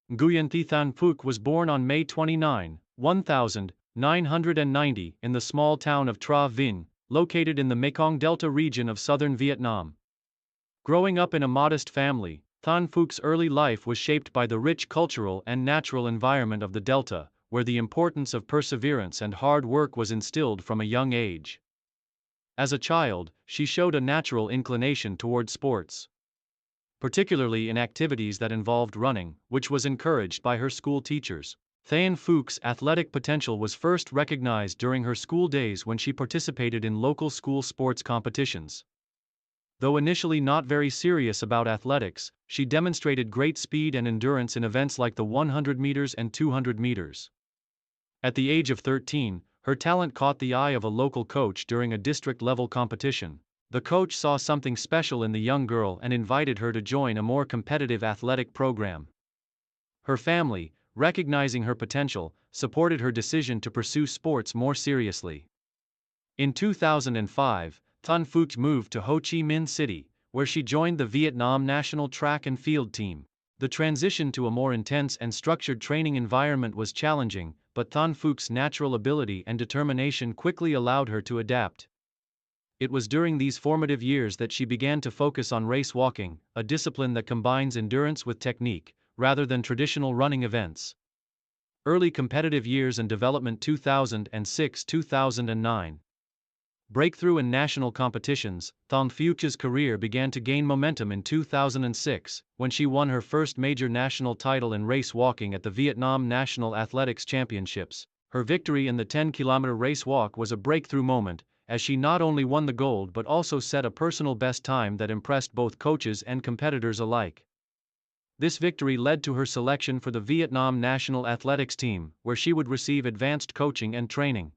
Nguyễn Thị Thanh Phúc was born on May 29, 1990 in the small town of Tra Vinh, located in the Mekong Delta region of southern Vietnam. Growing up in a modest family, Thanh Phúc early life was shaped by the rich cultural and natural environment of the Delta, where the importance of perseverance and hard work was instilled from a young age. As a child, she showed a natural inclination toward sports, particularly in activities that involved running, which was encouraged by her school teachers. Thanh Phúc athletic potential was first recognized during her school days when she participated in local school sports competitions. Though initially not very serious about athletics, she demonstrated great speed and endurance in events like the 100 meters and 200 meters. At the age of 13, her talent caught the eye of a local coach during a district-level competition. The coach saw something special in the young girl and invited her to join a more competitive athletic program. Her family, recognizing her potential, supported her decision to pursue sports more seriously. In 2005, Thanh Phúc moved to Ho Chi Minh City, where she joined the Vietnam national track and field team. The transition to a more intense and structured training environment was challenging, but Thanh Phúc natural ability and determination quickly allowed her to adapt. It was during these formative years that she began to focus on race walking, a discipline that combines endurance with technique, rather than traditional running events. Early competitive years and development 2006-2009. Breakthrough in national competitions. Thanh Phúc career began to gain momentum in 2006, when she won her first major national title in race walking at the Vietnam National Athletics Championships. Her victory in the 10-kilometer race walk was a breakthrough moment, as she not only won the gold but also set a personal best time that impressed both coaches and competitors alike. This victory led to her selection for the Vietnam national athletics team, where she would receive advanced coaching and training.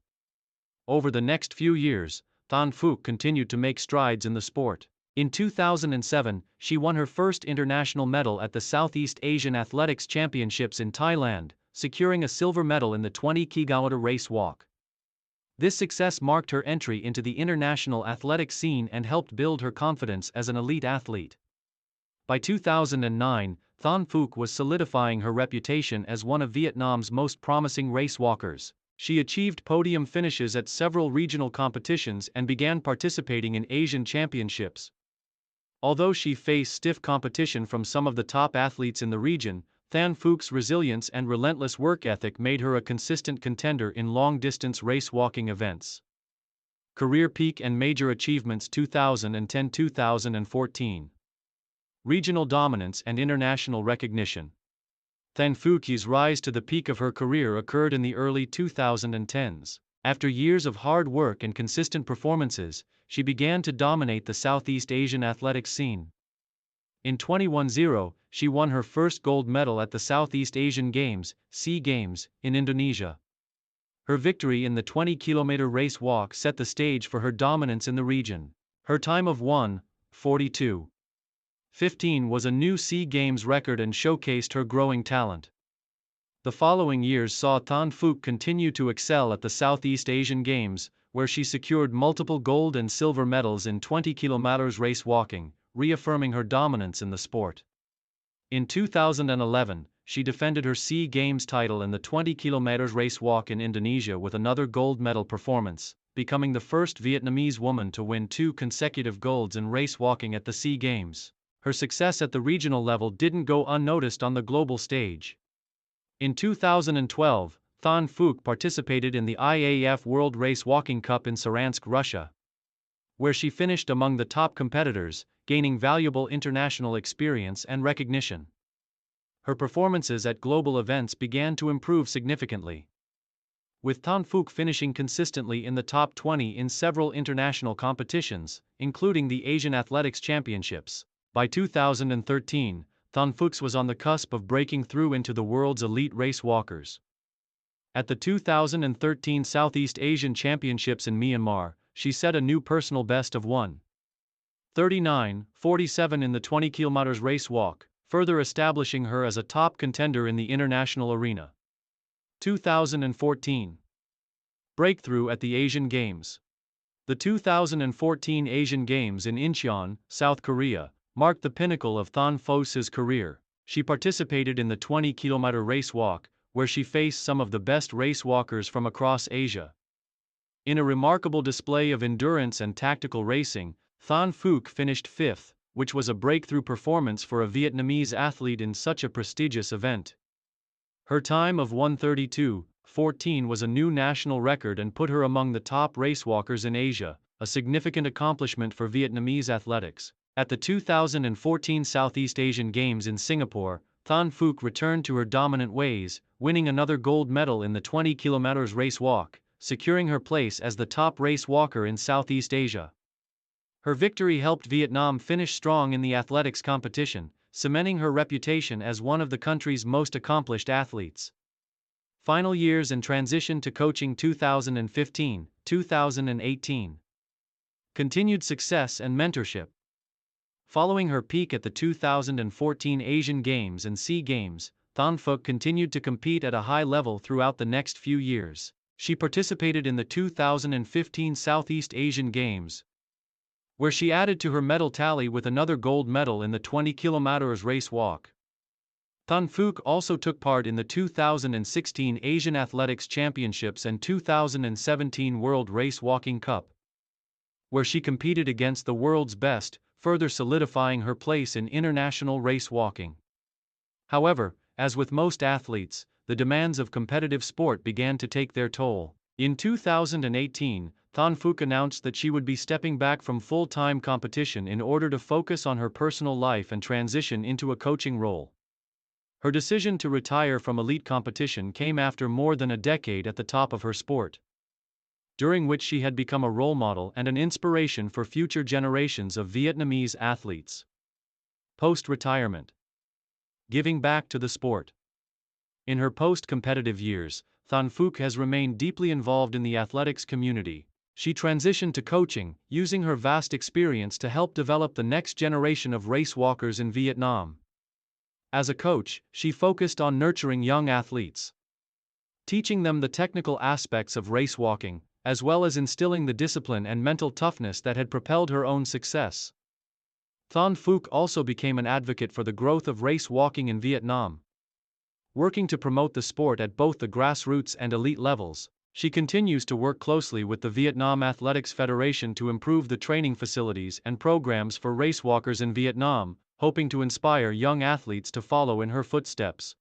Over the next few years, Thanh Phúc continued to make strides in the sport. In 2007, she won her first international medal at the Southeast Asian Athletics Championships in Thailand, securing a silver medal in the 20-kilometer race walk. This success marked her entry into the international athletic scene and helped build her confidence as an elite athlete. By 2009, Thanh Phúc was solidifying her reputation as one of Vietnam's most promising race walkers. She achieved podium finishes at several regional competitions and began participating in Asian championships. Although she faced stiff competition from some of the top athletes in the region, Thanh Phúc resilience and relentless work ethic made her a consistent contender in long-distance race walking events. Career peak and major achievements 2010-2014. Regional dominance and international recognition. Thanh Phúc rise to the peak of her career occurred in the early 2010s. After years of hard work and consistent performances, she began to dominate the Southeast Asian athletics scene. In 2010, she won her first gold medal at the Southeast Asian Games, SEA Games, in Indonesia. Her victory in the 20-kilometer race walk set the stage for her dominance in the region. Her time of 1:42.15 was a new SEA Games record and showcased her growing talent. The following years saw Thanh Phúc continue to excel at the Southeast Asian Games, where she secured multiple gold and silver medals in 20 kilometers race walking, reaffirming her dominance in the sport. In 2011, she defended her SEA Games title in the 20 kilometers race walk in Indonesia with another gold medal performance, becoming the first Vietnamese woman to win 2 consecutive golds in race walking at the SEA Games. Her success at the regional level didn't go unnoticed on the global stage. In 2012, Thanh Phúc participated in the IAF World Race Walking Cup in Saransk, Russia, where she finished among the top competitors, gaining valuable international experience and recognition. Her performances at global events began to improve significantly, with Thanh Phúc finishing consistently in the top 20 in several international competitions, including the Asian Athletics Championships. By 2013, Thanh Phúc was on the cusp of breaking through into the world's elite race walkers. At the 2013 Southeast Asian Championships in Myanmar, she set a new personal best of 1:39.47 in the 20 km race walk, further establishing her as a top contender in the international arena. 2014. Breakthrough at the Asian Games. The 2014 Asian Games in Incheon, South Korea, marked the pinnacle of Thanh Phoc's career. she participated in the 20-kilometer race walk, where she faced some of the best race walkers from across Asia. In a remarkable display of endurance and tactical racing, Thanh Phúc finished fifth, which was a breakthrough performance for a Vietnamese athlete in such a prestigious event. Her time of 1:32:14 was a new national record and put her among the top racewalkers in Asia, a significant accomplishment for Vietnamese athletics. At the 2014 Southeast Asian Games in Singapore, Thanh Phúc returned to her dominant ways, winning another gold medal in the 20 km race walk, securing her place as the top race walker in Southeast Asia. Her victory helped Vietnam finish strong in the athletics competition, cementing her reputation as one of the country's most accomplished athletes. Final years and transition to coaching 2015-2018. Continued success and mentorship. Following her peak at the 2014 Asian Games and SEA Games, Thanh Phúc continued to compete at a high level throughout the next few years. She participated in the 2015 Southeast Asian Games, where she added to her medal tally with another gold medal in the 20 km race walk. Thanh Phúc also took part in the 2016 Asian Athletics Championships and 2017 World Race Walking Cup, where she competed against the world's best, further solidifying her place in international race walking. However, as with most athletes, the demands of competitive sport began to take their toll. In 2018, Thanh Phúc announced that she would be stepping back from full-time competition in order to focus on her personal life and transition into a coaching role. Her decision to retire from elite competition came after more than a decade at the top of her sport, during which she had become a role model and an inspiration for future generations of Vietnamese athletes. Post-retirement. Giving back to the sport. In her post-competitive years, Thanh Phúc has remained deeply involved in the athletics community. She transitioned to coaching, using her vast experience to help develop the next generation of race walkers in Vietnam. As a coach, she focused on nurturing young athletes, teaching them the technical aspects of race walking, as well as instilling the discipline and mental toughness that had propelled her own success. Thanh Phúc also became an advocate for the growth of race walking in Vietnam, working to promote the sport at both the grassroots and elite levels. She continues to work closely with the Vietnam Athletics Federation to improve the training facilities and programs for racewalkers in Vietnam, hoping to inspire young athletes to follow in her footsteps.